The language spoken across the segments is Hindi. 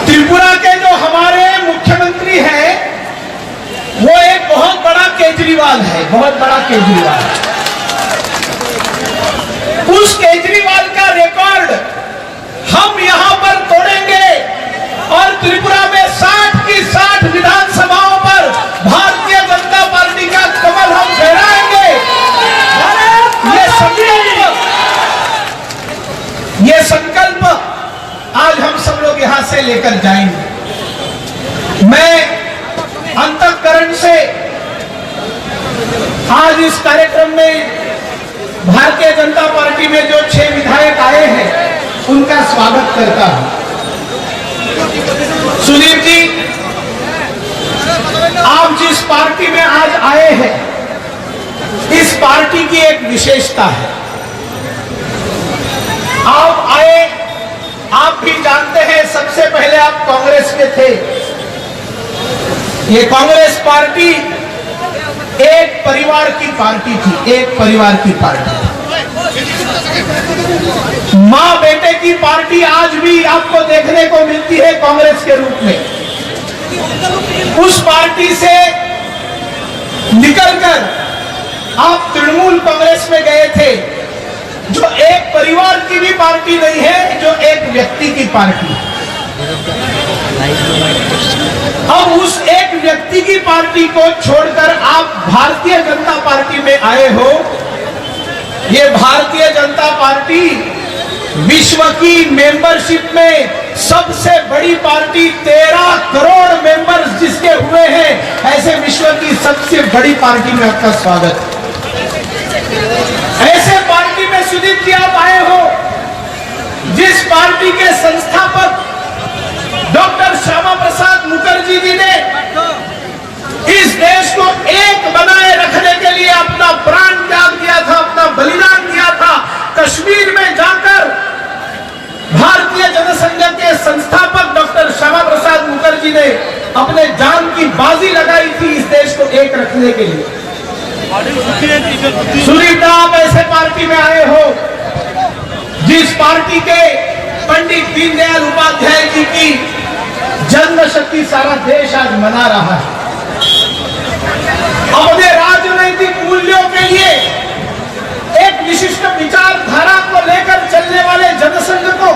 त्रिपुरा के जो हमारे मुख्यमंत्री हैं वो एक बहुत बड़ा केजरीवाल है, बहुत बड़ा केजरीवाल। उस केजरीवाल का रिकॉर्ड हम यहां पर तोड़ेंगे और त्रिपुरा में 60 की 60 विधानसभाओं पर भारतीय जनता पार्टी का कमल हम फहराएंगे। ये संकल्प आज हम सब लोग यहां से लेकर जाएंगे। मैं अंतःकरण से आज इस कार्यक्रम में भारतीय जनता पार्टी में जो 6 विधायक आए हैं उनका स्वागत करता हूं। सुदीप जी, आप जिस पार्टी में आज आए हैं, इस पार्टी की एक विशेषता है। आप आए, आप भी जानते हैं, सबसे पहले आप कांग्रेस में थे। ये कांग्रेस पार्टी एक परिवार की पार्टी थी, एक परिवार की पार्टी। मां बेटे की पार्टी आज भी आपको देखने को मिलती है कांग्रेस के रूप में। उस पार्टी से निकलकर आप तृणमूल कांग्रेस में गए थे, जो एक परिवार की भी पार्टी नहीं है, जो एक व्यक्ति की पार्टी है। अब उस एक व्यक्ति की पार्टी को छोड़कर आप भारतीय जनता पार्टी में आए हो। ये भारतीय जनता पार्टी विश्व की मेंबरशिप में सबसे बड़ी पार्टी, 13 करोड़ मेंबर्स जिसके हुए हैं, ऐसे विश्व की सबसे बड़ी पार्टी में आपका स्वागत है। ऐसे पार्टी में सुदीप जी आप आए हो, जिस पार्टी के संस्थापक डॉक्टर श्यामा प्रसाद मुखर्जी जी ने इस देश को एक बनाए रखने के लिए अपना प्राण त्याग दिया था, अपना बलिदान दिया था। कश्मीर में जाकर भारतीय जनसंघ के संस्थापक डॉक्टर श्यामा प्रसाद मुखर्जी ने अपने जान की बाजी लगाई थी इस देश को एक रखने के लिए। सुनीता, आप ऐसे पार्टी में आए हो जिस पार्टी के पंडित दीनदयाल उपाध्याय जी की जन्मशती सारा देश आज मना रहा है। अपने राजनीतिक मूल्यों के लिए एक विशिष्ट विचारधारा को लेकर चलने वाले जनसंघ को,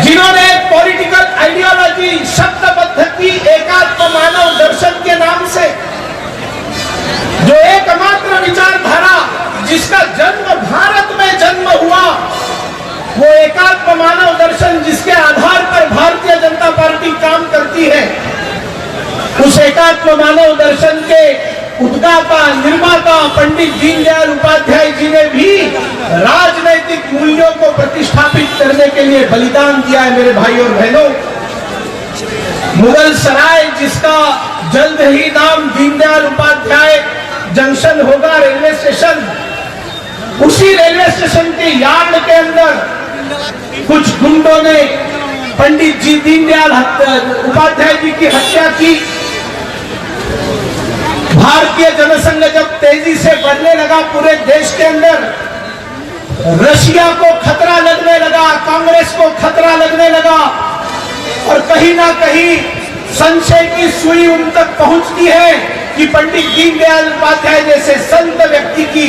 जिन्होंने एक पॉलिटिकल आइडियोलॉजी शब्दबद्ध की एकात्म मानव दर्शन के नाम से, जो एकमात्र विचारधारा जिसका जन्म भारत में जन्म हुआ, वो एकात्म मानव दर्शन जिसके आधार पर भारतीय जनता पार्टी काम करती है, उस एकात्म मानव दर्शन के उद्गाता, निर्माता पंडित दीनदयाल उपाध्याय जी ने भी राजनैतिक मूल्यों को प्रतिष्ठापित करने के लिए बलिदान दिया है। मेरे भाई और बहनों, मुगल सराय, जिसका जल्द ही नाम दीनदयाल उपाध्याय जंक्शन होगा, रेलवे स्टेशन, उसी रेलवे स्टेशन के यार्ड के अंदर कुछ गुंडों ने पंडित जी दीनदयाल उपाध्याय जी की हत्या की। भारतीय जनसंघ जब तेजी से बढ़ने लगा पूरे देश के अंदर, रशिया को खतरा लगने लगा, कांग्रेस को खतरा लगने लगा, और कहीं ना कहीं संशय की सुई उन तक पहुंचती है कि पंडित दीनदयाल उपाध्याय जैसे संत व्यक्ति की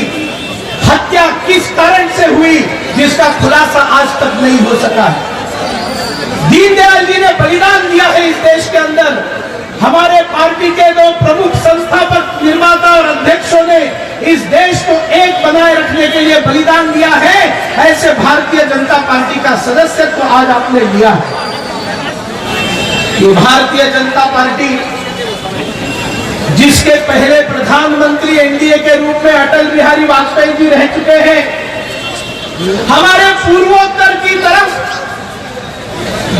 हत्या किस कारण से हुई, जिसका खुलासा आज तक नहीं हो सका है। दीनदयाल जी ने बलिदान दिया है इस देश के अंदर। हमारे पार्टी के दो प्रमुख संस्थापक, निर्माता और अध्यक्षों ने इस देश को एक बनाए रखने के लिए बलिदान दिया है। ऐसे भारतीय जनता पार्टी का सदस्यत्व आज आपने लिया है। ये भारतीय जनता पार्टी, जिसके पहले प्रधानमंत्री एनडीए के रूप में अटल बिहारी वाजपेयी जी रह चुके हैं, हमारे पूर्वोत्तर की तरफ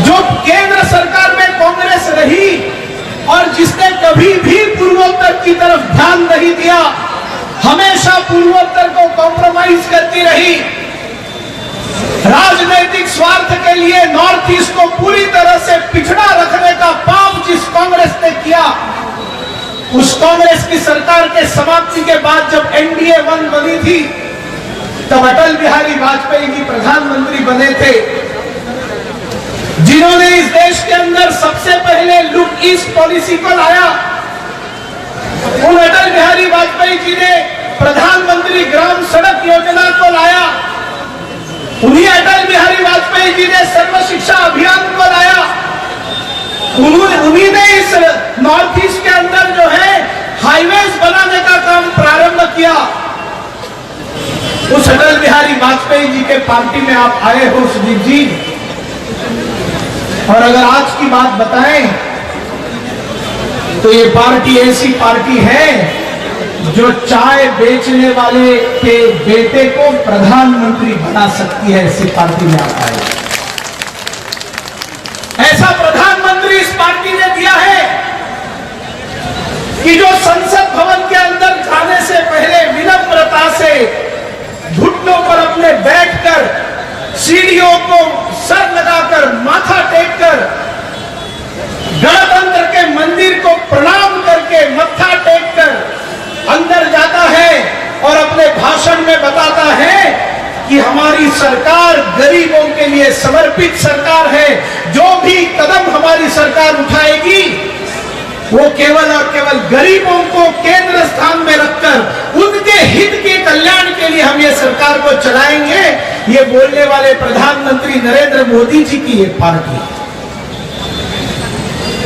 जो केंद्र सरकार में कांग्रेस रही और जिसने कभी भी पूर्वोत्तर की तरफ ध्यान नहीं दिया, हमेशा पूर्वोत्तर को कॉम्प्रोमाइज करती रही, राजनीतिक स्वार्थ के लिए नॉर्थ ईस्ट को पूरी तरह से पिछड़ा रखने का पाप जिस कांग्रेस ने किया, उस कांग्रेस की सरकार के समाप्ति के बाद जब एनडीए 1 बनी थी, तब अटल बिहारी वाजपेयी जी प्रधानमंत्री बने थे। जिन्होंने इस देश के अंदर सबसे पहले लुक ईस्ट पॉलिसी को लाया, उन अटल बिहारी वाजपेयी जी ने प्रधानमंत्री ग्राम सड़क योजना को लाया, उन्हीं अटल बिहारी वाजपेयी जी ने सर्व शिक्षा अभियान को लाया, उन्हीं ने इस नॉर्थ ईस्ट के अंदर जो है हाईवेज बनाने का काम प्रारंभ किया। उस अटल बिहारी वाजपेयी जी के पार्टी में आप आए हो सुदीप जी। और अगर आज की बात बताएं तो ये पार्टी ऐसी पार्टी है जो चाय बेचने वाले के बेटे को प्रधानमंत्री बना सकती है। ऐसी पार्टी में आप आए, ऐसा प्रधानमंत्री इस पार्टी ने दिया है कि जो संसद भवन के अंदर जाने से पहले विनम्रता से घुटनों पर अपने बैठकर सीढ़ियों को सर लगाकर माथा टेककर गणतंत्र के मंदिर को प्रणाम करके मत्था टेककर अंदर जाता है और अपने भाषण में बताता है कि हमारी सरकार गरीबों के लिए समर्पित सरकार है। जो भी कदम हमारी सरकार उठाएगी वो केवल और केवल गरीबों को केंद्र स्थान में रखकर उनके हित के कल्याण के लिए हम ये सरकार को चलाएंगे। ये बोलने वाले प्रधानमंत्री नरेंद्र मोदी जी की ये पार्टी,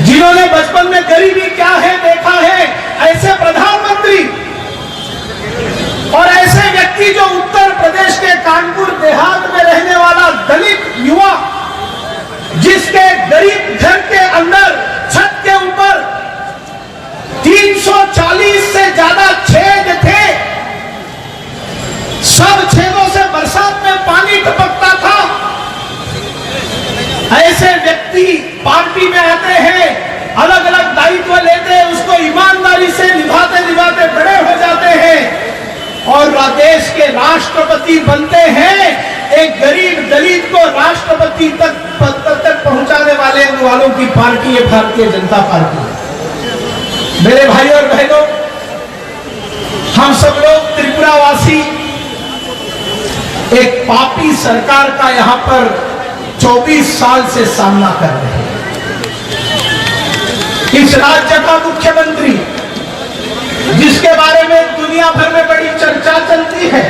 जिन्होंने बचपन में गरीबी क्या है देखा है, ऐसे प्रधानमंत्री और ऐसे व्यक्ति जो उत्तर प्रदेश के कानपुर देहात में रहने वाला दलित युवा, जिसके गरीब घर के अंदर छत के ऊपर 340 से ज्यादा छेद थे, सब छेदों से बरसात में पानी टपकता था। ऐसे व्यक्ति पार्टी में आते हैं, अलग अलग दायित्व लेते हैं, उसको ईमानदारी से निभाते निभाते बड़े हो जाते हैं और देश के राष्ट्रपति बनते हैं। एक गरीब दलित को राष्ट्रपति तक पहुंचाने वालों की पार्टी है भारतीय जनता पार्टी। मेरे भाई और बहनों, हम सब लोग त्रिपुरावासी एक पापी सरकार का यहां पर 24 साल से सामना कर रहे हैं। इस राज्य का मुख्यमंत्री, जिसके बारे में दुनिया भर में बड़ी चर्चा चलती है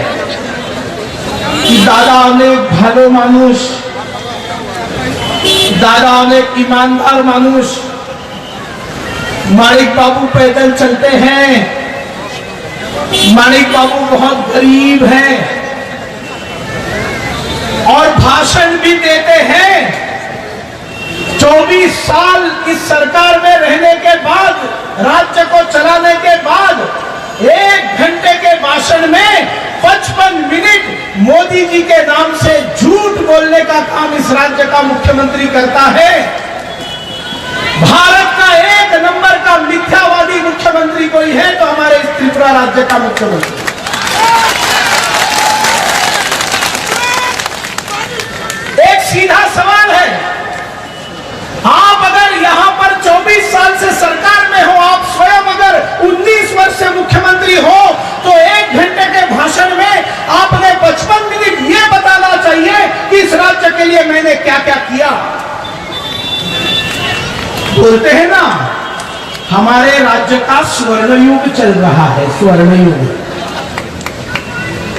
कि दादा अनेक भालो मानुष, दादा अनेक ईमानदार मानुष, माणिक बाबू पैदल चलते हैं, माणिक बाबू बहुत गरीब हैं और भाषण भी देते हैं। 24 साल इस सरकार में रहने के बाद, राज्य को चलाने के बाद, 1 घंटे के भाषण में 55 मिनट मोदी जी के नाम से झूठ बोलने का काम इस राज्य का मुख्यमंत्री करता है। भारत का 1 नंबर का मिथ्यावादी मुख्यमंत्री कोई है तो हमारे इस त्रिपुरा राज्य का मुख्यमंत्री। एक सीधा सवाल है, आप अगर यहां पर 24 साल से सरकार में हो, आप स्वयं अगर 19 वर्ष से मुख्यमंत्री हो, तो 1 घंटे के भाषण में आपने 55 मिनट ये बताना चाहिए कि इस राज्य के लिए मैंने क्या क्या किया। बोलते हैं ना, हमारे राज्य का स्वर्णयुग चल रहा है, स्वर्णयुग।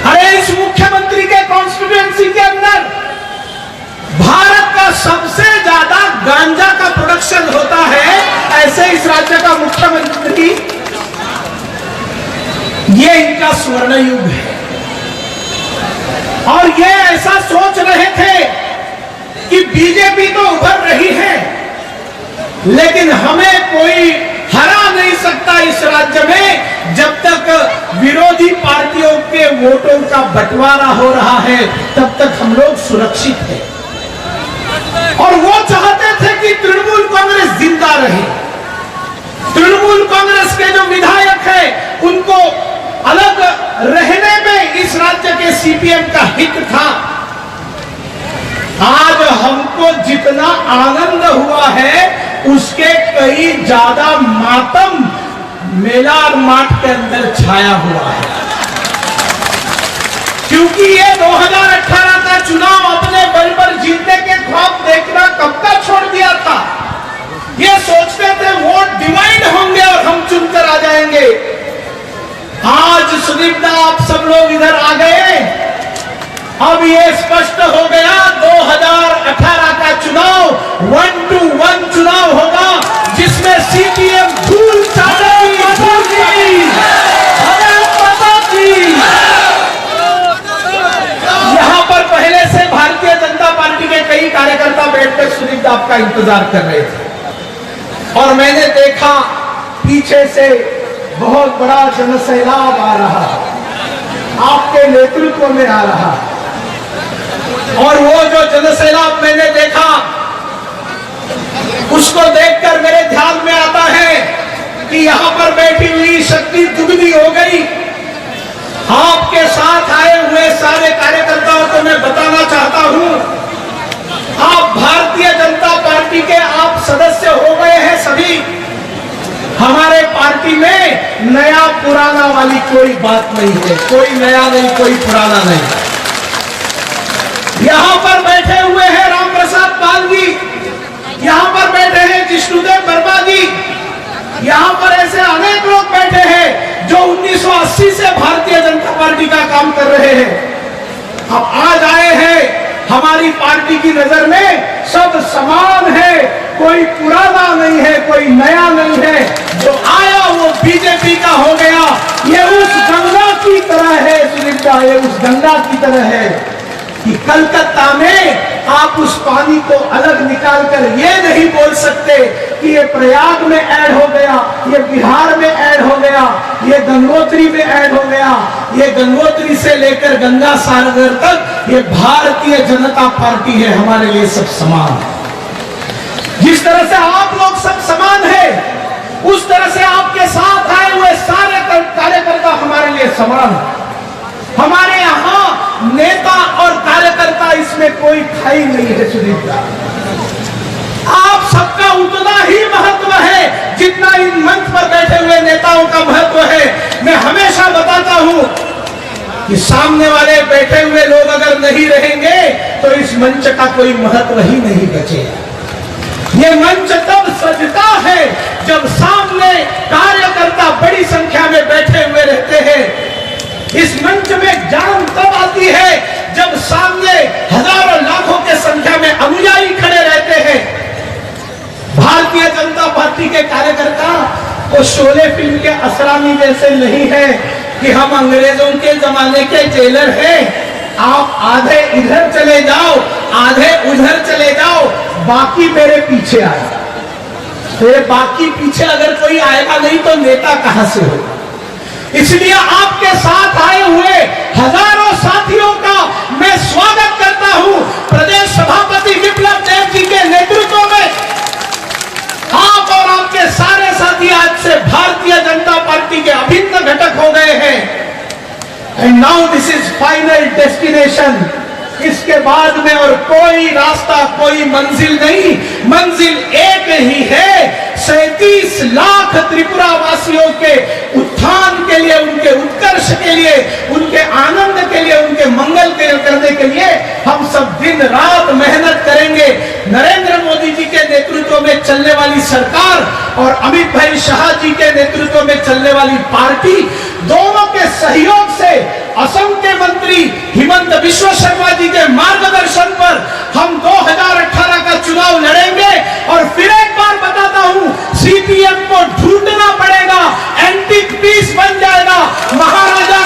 अरे इस मुख्यमंत्री के कॉन्स्टिट्यूएंसी के अंदर भारत का सबसे ज्यादा गांजा का प्रोडक्शन होता है, ऐसे इस राज्य का मुख्यमंत्री, ये इनका स्वर्णयुग है। और ये ऐसा सोच रहे थे कि बीजेपी तो उभर रही है, लेकिन हमें कोई हरा नहीं सकता इस राज्य में जब तक विरोधी पार्टियों के वोटों का बंटवारा हो रहा है, तब तक हम लोग सुरक्षित हैं। और वो चाहते थे कि तृणमूल कांग्रेस जिंदा रहे। तृणमूल कांग्रेस के जो विधायक हैं उनको अलग रहने में इस राज्य के सीपीएम का हित था। आज हमको जितना आनंद हुआ है उसके कई ज्यादा मातम मेलार माठ के अंदर छाया हुआ है, क्योंकि ये 2018 का चुनाव अपने बल पर जीतने के ख्वाब देखना कब का छोड़ दिया था। ये सोचते थे वोट डिवाइड होंगे और हम चुनकर आ जाएंगे। आज सुदीप दा आप सब लोग इधर आ गए। अब ये स्पष्ट हो गया 2018 का चुनाव 1 to 1 चुनाव होगा, जिसमें सीपीएम धूल चाटेगी, धूल चाटेगी। यहां पर पहले से भारतीय जनता पार्टी के कई कार्यकर्ता बैठकर सुदीप दा आपका इंतजार कर रहे थे और मैंने देखा पीछे से बहुत बड़ा जनसैलाब आ रहा, आपके नेतृत्व में आ रहा। और वो जो जनसैलाब मैंने देखा, उसको देखकर मेरे ध्यान में आता है कि यहां पर बैठी हुई शक्ति दुगनी हो गई। आपके साथ आए हुए सारे कार्यकर्ताओं को मैं बताना चाहता हूं, आप भारतीय जनता पार्टी के आप सदस्य हो गए हैं सभी। हमारे पार्टी में नया पुराना वाली कोई बात नहीं है, कोई नया नहीं, कोई पुराना नहीं। यहां पर बैठे हुए हैं राम प्रसाद पाल जी, यहां पर बैठे हैं जिष्णुदेव वर्मा जी, यहां पर ऐसे अनेक लोग बैठे हैं जो 1980 से भारतीय जनता पार्टी का काम कर रहे हैं। अब आज आए हैं, हमारी पार्टी की नजर में सब समान है, कोई पुराना नहीं है, कोई नया नहीं है। जो आया वो बीजेपी का हो गया। ये उस गंगा की तरह है सुदीप दा, ये उस गंगा की तरह है कि कलकत्ता में आप उस पानी को अलग निकालकर ये नहीं बोल सकते कि ये प्रयाग में ऐड हो गया, ये बिहार में ऐड हो गया, ये गंगोत्री में ऐड हो गया। ये गंगोत्री से लेकर गंगा सागर तक ये भारतीय जनता पार्टी है, हमारे लिए सब समान। जिस तरह से आप लोग सब समान है, उस तरह से आपके साथ आए हुए सारे कार्यकर्ता हमारे लिए समान। हमारे यहां नेता और कार्यकर्ता इसमें कोई खाई नहीं है सुदीप दा। आप सबका उतना ही महत्व है जितना इन मंच पर बैठे हुए नेताओं का महत्व है। मैं हमेशा बताता हूं कि सामने वाले बैठे हुए लोग अगर नहीं रहेंगे तो इस मंच का कोई महत्व ही नहीं बचेगा। ये मंच तब सजता है जब सामने कार्यकर्ता बड़ी संख्या में बैठे हुए रहते हैं। इस मंच में जान तब आती है जब सामने हजारों लाखों के संख्या में अनुयायी खड़े रहते हैं। भारतीय जनता पार्टी के कार्यकर्ता वो शोले फिल्म के असरानी जैसे नहीं है कि हम अंग्रेजों के जमाने के जेलर हैं, आप आधे इधर चले जाओ, आधे उधर चले जाओ, बाकी मेरे पीछे आए। मेरे बाकी पीछे अगर कोई आएगा नहीं तो नेता कहां से होगा। इसलिए आपके साथ आए हुए हजारों साथियों का मैं स्वागत करता हूं। प्रदेश सभापति विप्लव देव जी के नेतृत्व में आप और आपके सारे साथी आज से भारतीय जनता पार्टी के अभिन्न घटक हो गए हैं। And now this is final destination. इसके बाद में और कोई रास्ता, कोई मंजिल नहीं, मंजिल एक ही है। 37 लाख त्रिपुरा वासियों के उत्थान के लिए, उनके उत्कर्ष के लिए, उनके आनंद के लिए, उनके मंगल के करने के लिए हम सब दिन रात मेहनत करेंगे। नरेंद्र मोदी जी के नेतृत्व में चलने वाली सरकार और अमित भाई शाह जी के नेतृत्व में चलने वाली पार्टी, दोनों के सहयोग से असम के मंत्री हिमंत बिश्व शर्मा जी के मार्गदर्शन पर हम 2018 का चुनाव लड़ेंगे। और फिर एक बार बताता हूं, सीपीएम को ढूंढना पड़ेगा, एंटी पीस बन जाएगा। महाराजा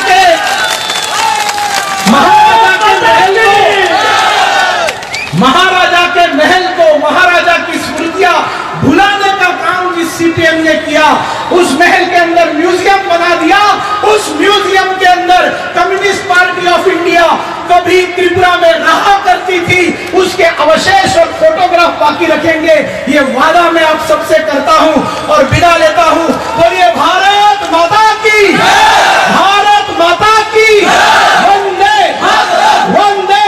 के महल को, महाराजा की स्मृतियां भुलाने का काम जिस सीपीएम ने किया, उस महल के अंदर म्यूजियम बना दिया। उस म्यूजियम के अंदर कम्युनिस्ट पार्टी ऑफ इंडिया कभी त्रिपुरा में रहा करती थी, उसके अवशेष और फोटोग्राफ बाकी रखेंगे। ये वादा मैं आप सबसे करता हूं और विदा लेता हूं। बोलिए भारत माता की, भारत माता की, वंदे वंदे।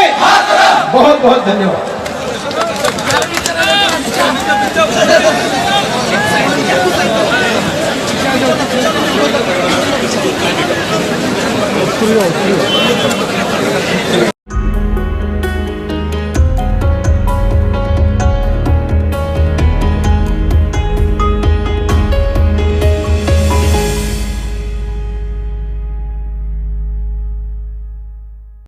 बहुत बहुत धन्यवाद।